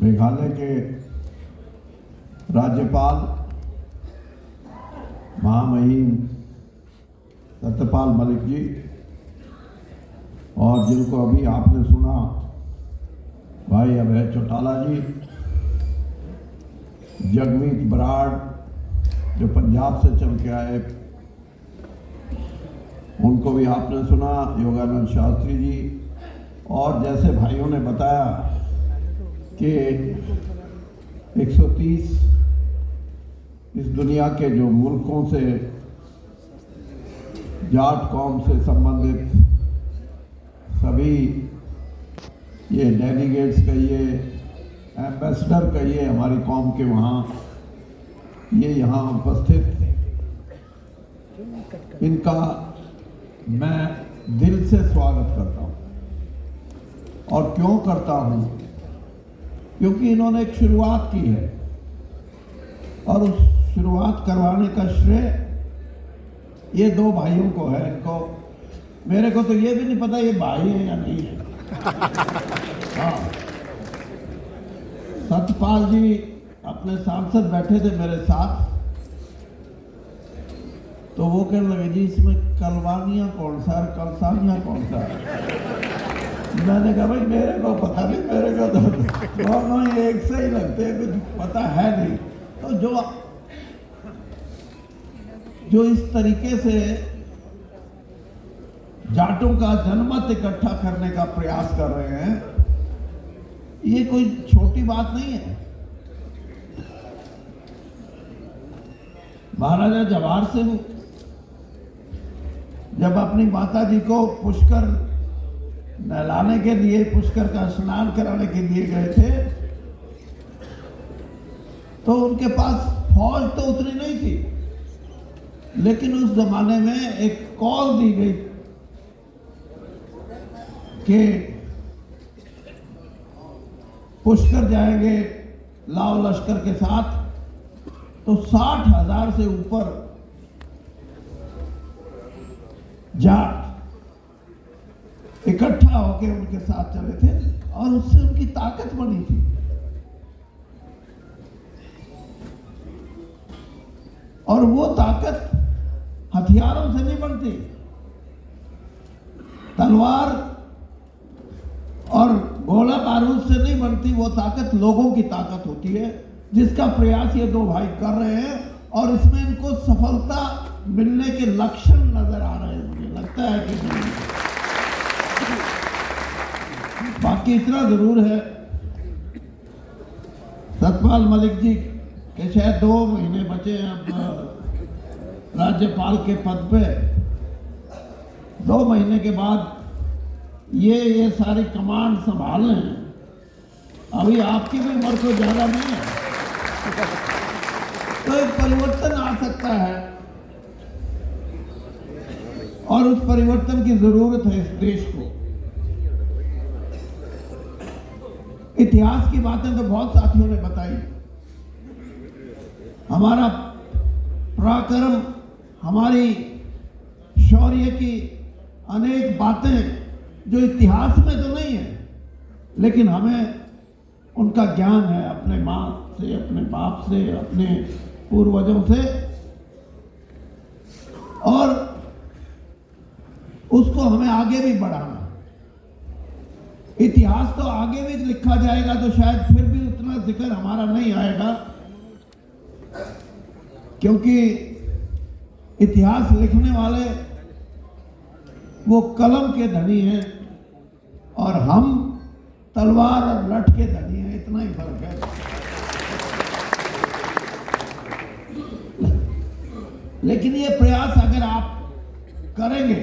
मेघालय के राज्यपाल महामहिम सत्यपाल मलिक जी, और जिनको अभी आपने सुना भाई अभय चौटाला जी, जगमीत बराड़ जो पंजाब से चल के आए, उनको भी आपने सुना, योगानंद शास्त्री जी, और जैसे भाइयों ने बताया कि 130 इस दुनिया के जो मुल्कों से, जाट कौम से संबंधित सभी ये डेलीगेट्स कहिए, एम्बेसडर कहिए हमारी कौम के वहाँ, ये यहाँ उपस्थित, इनका मैं दिल से स्वागत करता हूँ। और क्यों करता हूँ? क्योंकि इन्होंने एक शुरुआत की है और उस शुरुआत करवाने का श्रेय ये दो भाइयों को है। इनको, मेरे को तो ये भी नहीं पता ये भाई है या नहीं है। हाँ, सत्यपाल जी अपने सांसद बैठे थे मेरे साथ, तो वो कहने लगे जी इसमें कलवानिया कौन सा है, कलसानिया कौन सा है। मैंने कहा भाई मेरे को पता नहीं, मेरे को तो दोनों ही एक से ही लगते हैं, कुछ पता है नहीं। तो जो इस तरीके से जाटों का जनमत इकट्ठा करने का प्रयास कर रहे हैं, ये कोई छोटी बात नहीं है। महाराजा जवाहर सिंह जब अपनी माता जी को पुष्कर नहलाने के लिए, पुष्कर का स्नान कराने के लिए गए थे, तो उनके पास फौज तो उतनी नहीं थी, लेकिन उस जमाने में एक कॉल दी गई कि पुष्कर जाएंगे लाव लश्कर के साथ। तो 60,000 से ऊपर जाट इकट्ठा होकर उनके साथ चले थे और उससे उनकी ताकत बनी थी। और वो ताकत हथियारों से नहीं बनती, तलवार और गोला बारूद से नहीं बनती, वो ताकत लोगों की ताकत होती है, जिसका प्रयास ये दो भाई कर रहे हैं। और इसमें इनको सफलता मिलने के लक्षण नजर आ रहे हैं, मुझे लगता है कि नहीं। बाकी इतना जरूर है, सत्यपाल मलिक जी के शायद 2 महीने बचे हैं अब राज्यपाल के पद पे। 2 महीने के बाद ये सारी कमांड संभाल रहे हैं। अभी आपकी भी उम्र तो ज्यादा नहीं है, तो एक परिवर्तन आ सकता है और उस परिवर्तन की जरूरत है इस देश को। इतिहास की बातें तो बहुत साथियों ने बताई, हमारा पराक्रम, हमारी शौर्य की अनेक बातें जो इतिहास में तो नहीं है, लेकिन हमें उनका ज्ञान है अपने माँ से, अपने बाप से, अपने पूर्वजों से, और उसको हमें आगे भी बढ़ाना। इतिहास तो आगे भी लिखा जाएगा तो शायद फिर भी उतना जिक्र हमारा नहीं आएगा, क्योंकि इतिहास लिखने वाले वो कलम के धनी हैं और हम तलवार और लठ के धनी हैं, इतना ही फर्क है। लेकिन ये प्रयास अगर आप करेंगे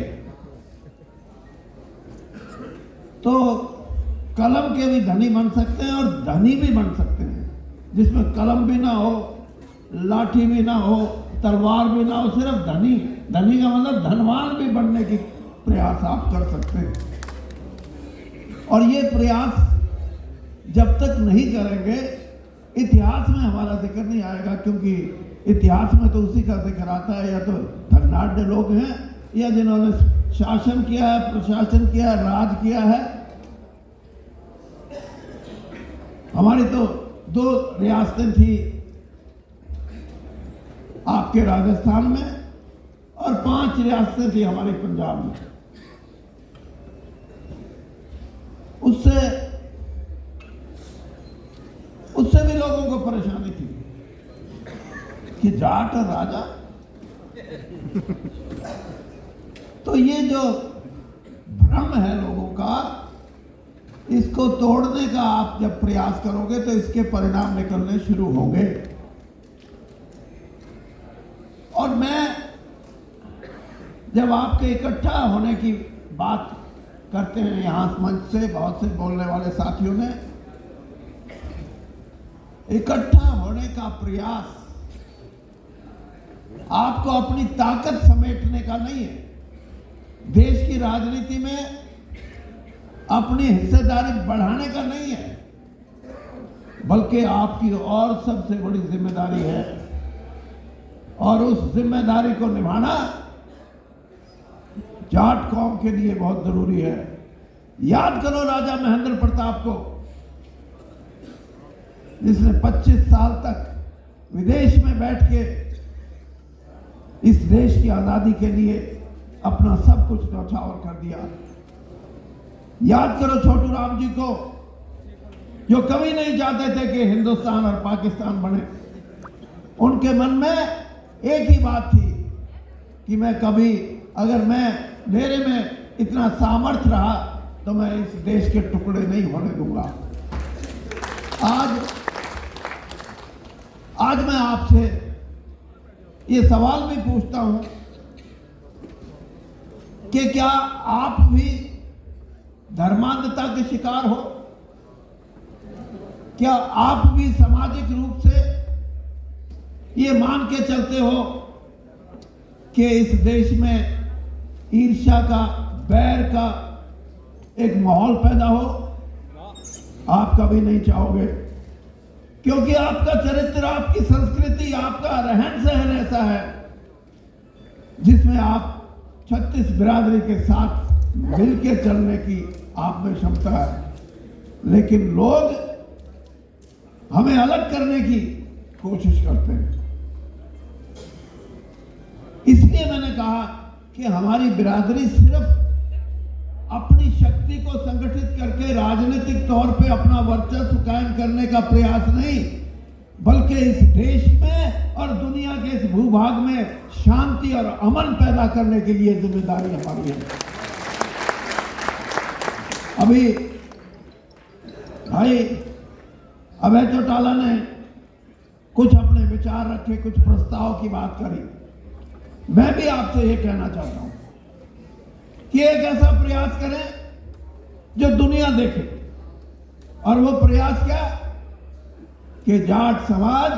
तो कलम के भी धनी बन सकते हैं और धनी भी बन सकते हैं, जिसमें कलम भी ना हो, लाठी भी ना हो, तलवार भी ना हो, सिर्फ धनी। धनी का मतलब धनवान भी बनने की प्रयास आप कर सकते हैं। और ये प्रयास जब तक नहीं करेंगे, इतिहास में हमारा जिक्र नहीं आएगा, क्योंकि इतिहास में तो उसी का जिक्र आता है या तो धनाढ़ लोग हैं या जिन्होंने शासन किया है, प्रशासन किया है, राज किया है। हमारी तो 2 रियासतें थी आपके राजस्थान में और 5 रियासतें थी हमारे पंजाब में। उससे भी लोगों को परेशानी थी कि जाट और राजा। तो ये जो भ्रम है लोगों का, इसको तोड़ने का आप जब प्रयास करोगे तो इसके परिणाम निकलने शुरू होंगे। और मैं जब आपके इकट्ठा होने की बात करते हैं यहां मंच से, बहुत से बोलने वाले साथियों ने, इकट्ठा होने का प्रयास आपको अपनी ताकत समेटने का नहीं है, देश की राजनीति में अपनी हिस्सेदारी बढ़ाने का नहीं है, बल्कि आपकी और सबसे बड़ी जिम्मेदारी है। और उस जिम्मेदारी को निभाना जाट कौम के लिए बहुत जरूरी है। याद करो राजा महेंद्र प्रताप को, जिसने 25 साल तक विदेश में बैठ के इस देश की आजादी के लिए अपना सब कुछ न्यौछावर कर दिया। याद करो छोटू राम जी को, जो कभी नहीं चाहते थे कि हिंदुस्तान और पाकिस्तान बने। उनके मन में एक ही बात थी कि मैं कभी, अगर मेरे में इतना सामर्थ्य रहा तो मैं इस देश के टुकड़े नहीं होने दूंगा। आज मैं आपसे ये सवाल भी पूछता हूं कि क्या आप भी धर्मांधता के शिकार हो? क्या आप भी सामाजिक रूप से ये मान के चलते हो कि इस देश में ईर्ष्या का, बैर का एक माहौल पैदा हो? आप कभी नहीं चाहोगे, क्योंकि आपका चरित्र, आपकी संस्कृति, आपका रहन सहन ऐसा है जिसमें आप 36 बिरादरी के साथ मिलकर चलने की आप में क्षमता है। लेकिन लोग हमें अलग करने की कोशिश करते हैं। इसलिए मैंने कहा कि हमारी बिरादरी सिर्फ अपनी शक्ति को संगठित करके राजनीतिक तौर पे अपना वर्चस्व कायम करने का प्रयास नहीं, बल्कि इस देश में और दुनिया के इस भूभाग में शांति और अमन पैदा करने के लिए जिम्मेदारी हमारी है। अभी भाई अभय चौटाला ने कुछ अपने विचार रखे, कुछ प्रस्ताव की बात करी। मैं भी आपसे ये कहना चाहता हूं कि एक ऐसा प्रयास करें जो दुनिया देखे। और वो प्रयास क्या कि जाट समाज,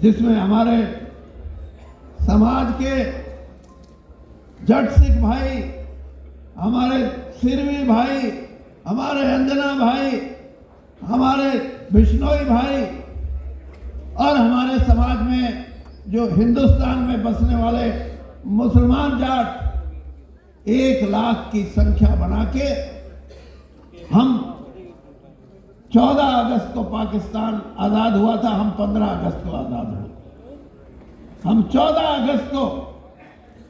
जिसमें हमारे समाज के जट सिख भाई, हमारे सिरवी भाई, हमारे अंजना भाई, हमारे बिश्नोई भाई और हमारे समाज में जो हिंदुस्तान में बसने वाले मुसलमान जाट 1 लाख की संख्या बना के हम 14 अगस्त को पाकिस्तान आजाद हुआ था, हम 15 अगस्त को आजाद हुए। हम 14 अगस्त को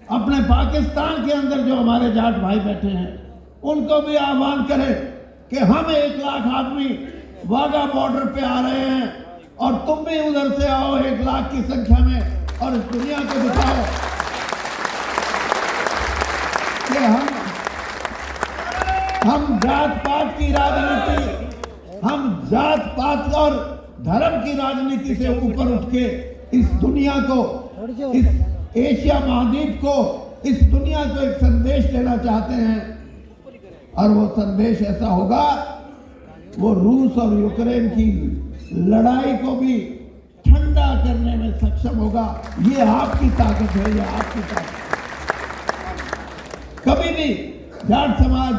अपने पाकिस्तान के अंदर जो हमारे जाट भाई बैठे हैं उनको भी आह्वान करें कि हम 1 लाख आदमी वाघा बॉर्डर पे आ रहे हैं और तुम भी उधर से आओ 1 लाख की संख्या में, और इस दुनिया को दिखाओ कि हम जात पात की राजनीति, हम जात पात और धर्म की राजनीति से ऊपर उठ के इस दुनिया को, इस एशिया महाद्वीप को, इस दुनिया को एक संदेश देना चाहते हैं। और वो संदेश ऐसा होगा, वो रूस और यूक्रेन की लड़ाई को भी ठंडा करने में सक्षम होगा। ये आपकी ताकत है, ये आपकी ताकत है। कभी भी जाट समाज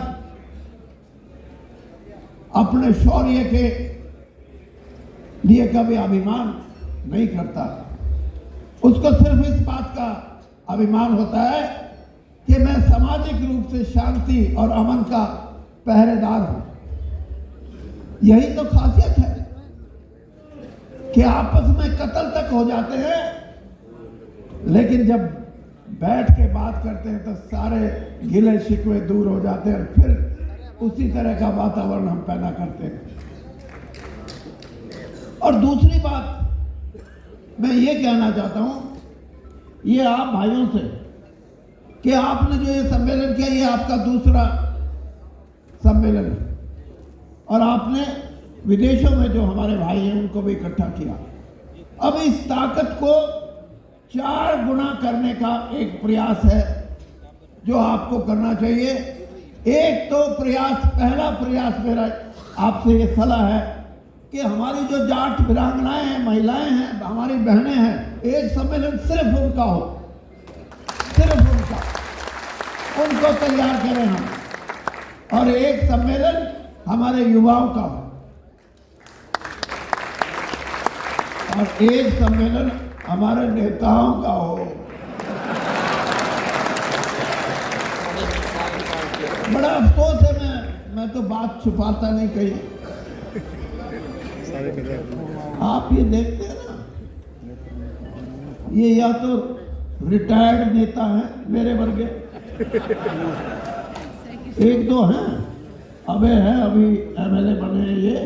अपने शौर्य के लिए कभी अभिमान नहीं करता। उसको सिर्फ इस बात का अभिमान होता है कि मैं सामाजिक रूप से शांति और अमन का पहरेदार हूं। यही तो खासियत है कि आपस में कत्ल तक हो जाते हैं, लेकिन जब बैठ के बात करते हैं तो सारे गिले शिकवे दूर हो जाते हैं और फिर उसी तरह का वातावरण हम पैदा करते हैं। और दूसरी बात मैं ये कहना चाहता हूं, ये आप भाइयों से, कि आपने जो ये सम्मेलन किया, ये आपका दूसरा सम्मेलन है और आपने विदेशों में जो हमारे भाई हैं उनको भी इकट्ठा किया। अब इस ताकत को 4 गुना करने का एक प्रयास है जो आपको करना चाहिए। एक तो प्रयास, पहला प्रयास मेरा आपसे ये सलाह है कि हमारी जो जाट वीरांगनाएं हैं, महिलाएं हैं, हमारी बहनें हैं, एक सम्मेलन सिर्फ उनका हो, सिर्फ उनका, उनको तैयार करें हम, और एक सम्मेलन हमारे युवाओं का हो और एक सम्मेलन हमारे नेताओं का हो। बड़ा अफसोस है, मैं तो बात छुपाता नहीं कहीं। आप ये देखते हैं ना, ये या तो रिटायर्ड नेता हैं मेरे वर्गे, एक दो हैं, अबे है अभी एमएलए बने हैं ये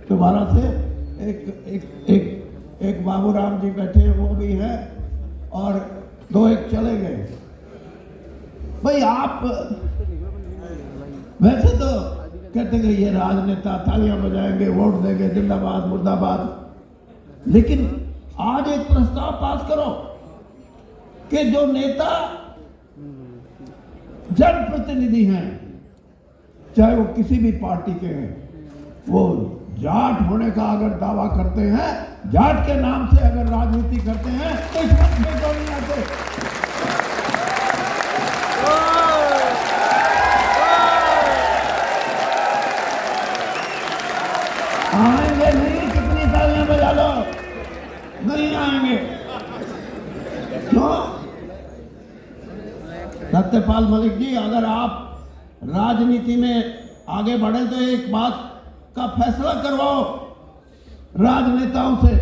दोबारा से, एक बाबूराम जी बैठे हैं वो भी है, और 2-1 चले गए। भाई आप वैसे तो कहते हैं ये राजनेता तालियां बजाएंगे, वोट देंगे, जिंदाबाद मुर्दाबाद, लेकिन आज एक प्रस्ताव पास करो कि जो नेता जनप्रतिनिधि हैं, चाहे वो किसी भी पार्टी के हैं, वो जाट होने का अगर दावा करते हैं, जाट के नाम से अगर राजनीति करते हैं, तो इस वक्त में क्यों नहीं आते? आएंगे नहीं, कितनी तालियां बजा लो, नहीं आएंगे। क्यों? सत्यपाल मलिक जी, अगर आप राजनीति में आगे बढ़े तो एक बात का फैसला करवाओ राजनेताओं से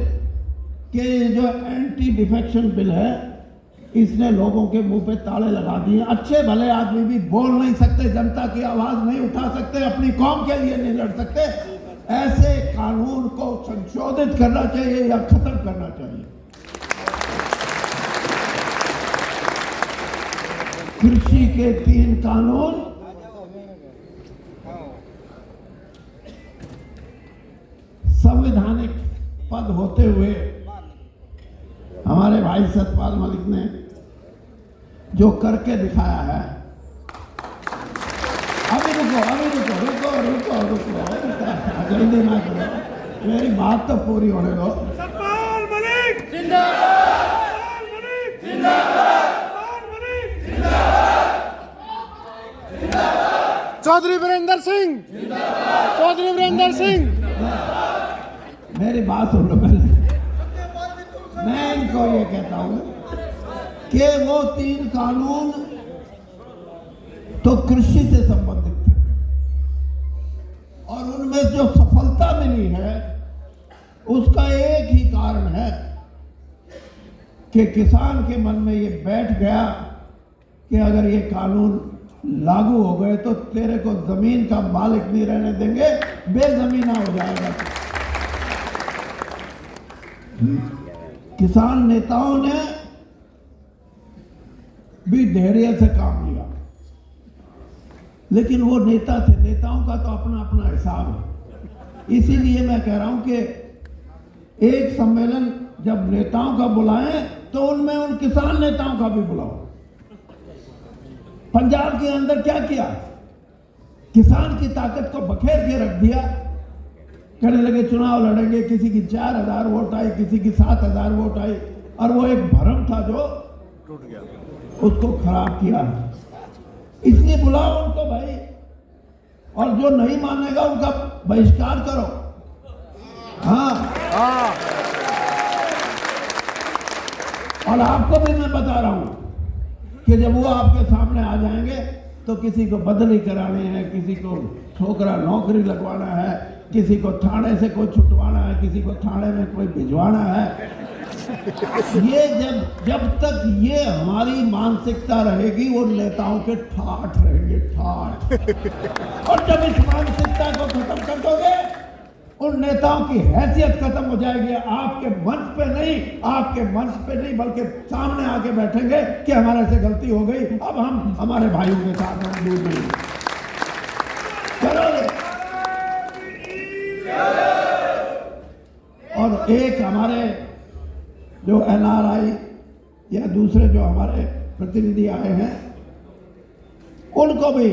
कि जो एंटी डिफेक्शन बिल है, इसने लोगों के मुंह पे ताले लगा दिए। अच्छे भले आदमी भी बोल नहीं सकते, जनता की आवाज नहीं उठा सकते, अपनी कौम के लिए नहीं लड़ सकते। ऐसे कानून को संशोधित करना चाहिए या खत्म करना चाहिए। कृषि के 3 कानून संवैधानिक पद होते हुए हमारे भाई सत्यपाल मलिक ने जो करके दिखाया है, अभी रुको जल्दी ना करो, मेरी बात तो पूरी होने दो। सत्यपाल मलिक जिंदाबाद, सत्यपाल मलिक जिंदाबाद, सत्यपाल मलिक जिंदाबाद, चौधरी वीरेंद्र सिंह जिंदाबाद, चौधरी वीरेंद्र सिंह। मेरी बात सुन लो पहले। मैं इनको ये कहता हूं कि वो 3 कानून तो कृषि से संबंधित थे और उनमें जो सफलता मिली है उसका एक ही कारण है कि किसान के मन में ये बैठ गया कि अगर ये कानून लागू हो गए तो तेरे को जमीन का मालिक नहीं रहने देंगे, बेजमीना हो जाएगा। किसान नेताओं ने भी धैर्य से काम लिया, लेकिन वो नेता थे, नेताओं का तो अपना अपना हिसाब है। इसीलिए मैं कह रहा हूं कि एक सम्मेलन जब नेताओं का बुलाएं तो उनमें उन किसान नेताओं का भी बुलाओ। पंजाब के अंदर क्या किया, किसान की ताकत को बखेर के रख दिया। कहने लगे चुनाव लड़ेंगे, किसी की 4000 वोट आई, किसी की 7000 वोट आई, और वो एक भ्रम था जो टूट गया, उसको खराब किया। इसलिए बुलाओ उनको भाई, और जो नहीं मानेगा उनका बहिष्कार करो। हाँ, और आपको भी मैं बता रहा हूं कि जब वो आपके सामने आ जाएंगे तो किसी को बदली करानी है, किसी को छोकरा नौकरी लगवाना है, किसी को थाने से कोई छुटवाना है, किसी को थाने में कोई भिजवाना है। ये जब तक ये हमारी मानसिकता रहेगी वो नेताओं के ठाठ रहेंगे, ठाठ। और जब इस मानसिकता को खत्म कर दोगे उन नेताओं की हैसियत खत्म हो जाएगी। आपके मंच पे नहीं बल्कि सामने आके बैठेंगे कि हमारे से गलती हो गई, अब हम हमारे भाइयों के साथ हम दूर नहीं करोगे। और एक हमारे जो NRI या दूसरे जो हमारे प्रतिनिधि आए हैं उनको भी